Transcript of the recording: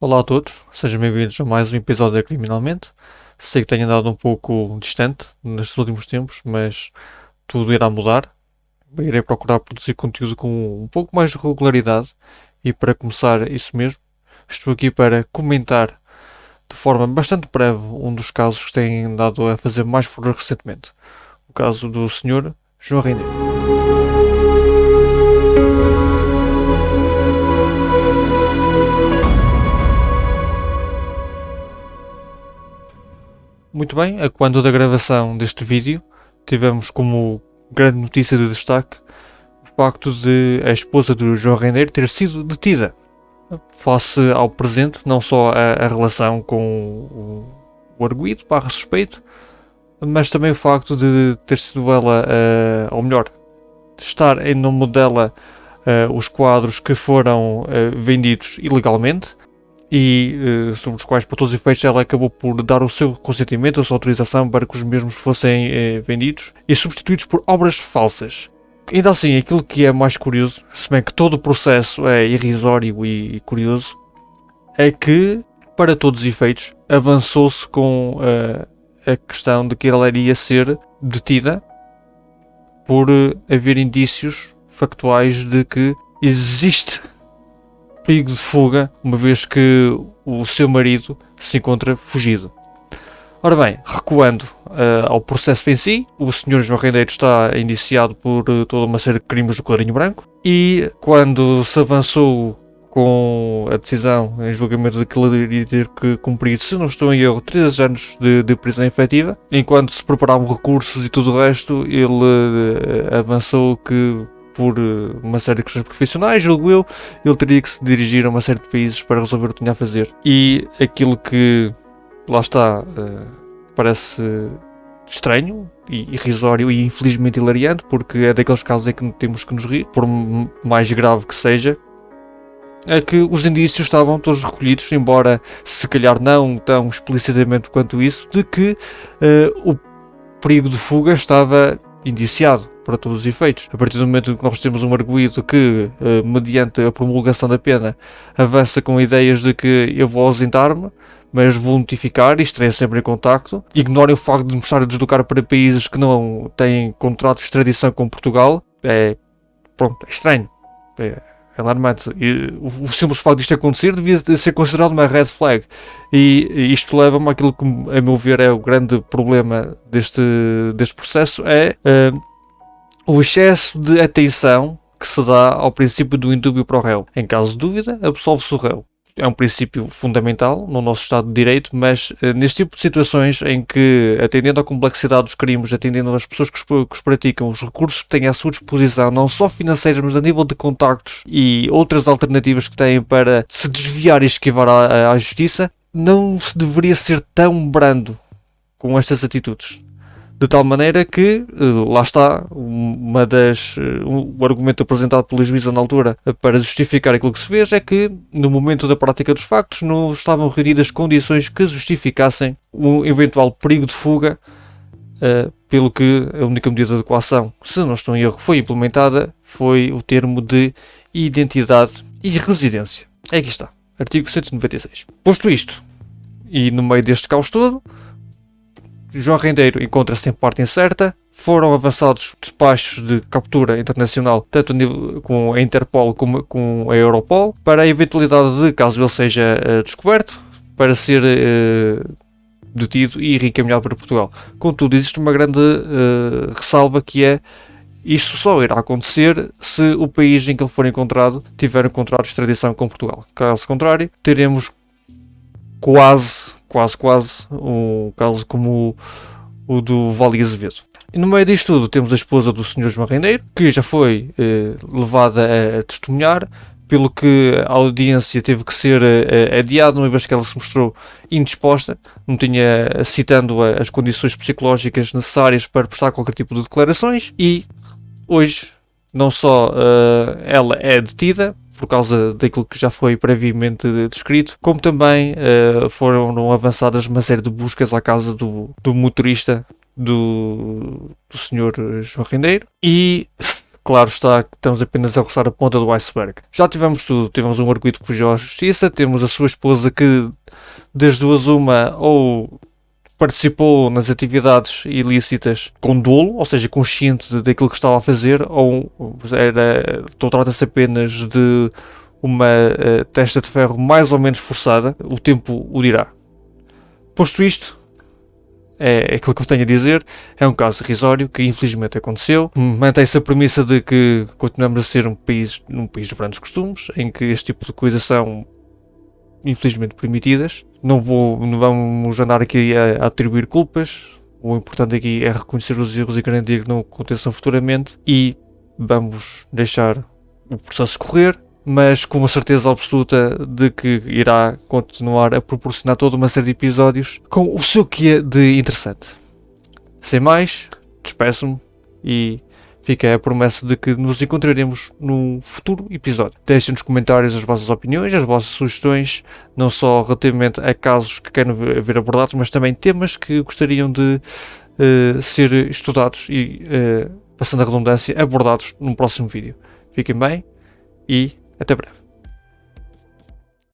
Olá a todos, sejam bem-vindos a mais um episódio da Criminalmente. Sei que tenho andado um pouco distante nestes últimos tempos, mas tudo irá mudar. Irei procurar produzir conteúdo com um pouco mais de regularidade e para começar isso mesmo, estou aqui para comentar de forma bastante breve um dos casos que têm dado a fazer mais furor recentemente. O caso do Sr. João Rendeiro. Muito bem, a quando da gravação deste vídeo, tivemos como grande notícia de destaque o facto de a esposa do João Rendeiro ter sido detida. Face ao presente, não só a relação com o arguido, barra suspeito, mas também o facto de ter sido ela, ou melhor, de estar em nome dela os quadros que foram vendidos ilegalmente e sobre os quais, por todos os efeitos, ela acabou por dar o seu consentimento, a sua autorização para que os mesmos fossem vendidos e substituídos por obras falsas. Ainda assim, aquilo que é mais curioso, se bem que todo o processo é irrisório e curioso, é que, para todos os efeitos, avançou-se com a questão de que ela iria ser detida por haver indícios factuais de que existe perigo de fuga, uma vez que o seu marido se encontra fugido. Ora bem, recuando ao processo em si, o Sr. João Rendeiro está indiciado por toda uma série de crimes do colarinho branco e quando se avançou com a decisão em julgamento de que ele iria ter que cumprir, se não estou em erro, 3 anos de prisão efetiva, enquanto se preparavam recursos e tudo o resto, ele avançou que por uma série de questões profissionais, julgo eu, ele teria que se dirigir a uma série de países para resolver o que tinha a fazer. E aquilo que, lá está, parece estranho e irrisório e infelizmente hilariante, porque é daqueles casos em que temos que nos rir, por mais grave que seja, é que os indícios estavam todos recolhidos, embora se calhar não tão explicitamente quanto isso, de que o perigo de fuga estava indiciado para todos os efeitos. A partir do momento em que nós temos um arguido que, mediante a promulgação da pena, avança com ideias de que eu vou ausentar-me, mas vou notificar e estarei sempre em contacto, ignorem o facto de me estar a deslocar para países que não têm contrato de extradição com Portugal, é estranho. É alarmante. E o simples facto disto acontecer devia ser considerado uma red flag. E isto leva-me àquilo que, a meu ver, é o grande problema deste processo, é o excesso de atenção que se dá ao princípio do indúbio pro réu. Em caso de dúvida, absolve-se o réu. É um princípio fundamental no nosso Estado de Direito, mas neste tipo de situações em que, atendendo à complexidade dos crimes, atendendo às pessoas que os praticam, os recursos que têm à sua disposição, não só financeiros, mas a nível de contactos e outras alternativas que têm para se desviar e esquivar à justiça, não se deveria ser tão brando com estas atitudes. De tal maneira que, lá está, o argumento apresentado pelo juíza na altura para justificar aquilo que se fez é que, no momento da prática dos factos, não estavam reunidas condições que justificassem um eventual perigo de fuga, pelo que a única medida de coação, se não estou em erro, foi implementada, foi o termo de identidade e residência. Aqui está, artigo 196. Posto isto, e no meio deste caos todo, João Rendeiro encontra-se em parte incerta. Foram avançados despachos de captura internacional, tanto com a Interpol como com a Europol, para a eventualidade de, caso ele seja descoberto, para ser detido e reencaminhado para Portugal. Contudo, existe uma grande ressalva, que é: isto só irá acontecer se o país em que ele for encontrado tiver um contrato de extradição com Portugal. Caso contrário, teremos quase um caso como o do Vale Azevedo. E no meio disto tudo temos a esposa do Sr. João Rendeiro, que já foi levada a testemunhar, pelo que a audiência teve que ser adiada, uma vez que ela se mostrou indisposta, não tinha, citando as condições psicológicas necessárias para prestar qualquer tipo de declarações, e hoje não só ela é detida por causa daquilo que já foi previamente descrito, como também foram avançadas uma série de buscas à casa do motorista do Sr. João Rendeiro, e claro está que estamos apenas a roçar a ponta do iceberg. Já tivemos tudo, tivemos um arguido que fugiu à justiça, temos a sua esposa que das duas uma ou participou nas atividades ilícitas com dolo, ou seja, consciente daquilo que estava a fazer, ou trata-se apenas de uma testa de ferro mais ou menos forçada, o tempo o dirá. Posto isto, é aquilo que eu tenho a dizer, é um caso irrisório que infelizmente aconteceu. Mantém-se a premissa de que continuamos a ser um país de grandes costumes, em que este tipo de coisas são infelizmente permitidas. Não vamos andar aqui a atribuir culpas. O importante aqui é reconhecer os erros e garantir que não aconteçam futuramente, e vamos deixar o processo correr, mas com a certeza absoluta de que irá continuar a proporcionar toda uma série de episódios com o seu quê de interessante. Sem mais, despeço-me e fica a promessa de que nos encontraremos num futuro episódio. Deixem nos comentários as vossas opiniões, as vossas sugestões, não só relativamente a casos que querem ver abordados, mas também temas que gostariam de ser estudados e, passando a redundância, abordados num próximo vídeo. Fiquem bem e até breve.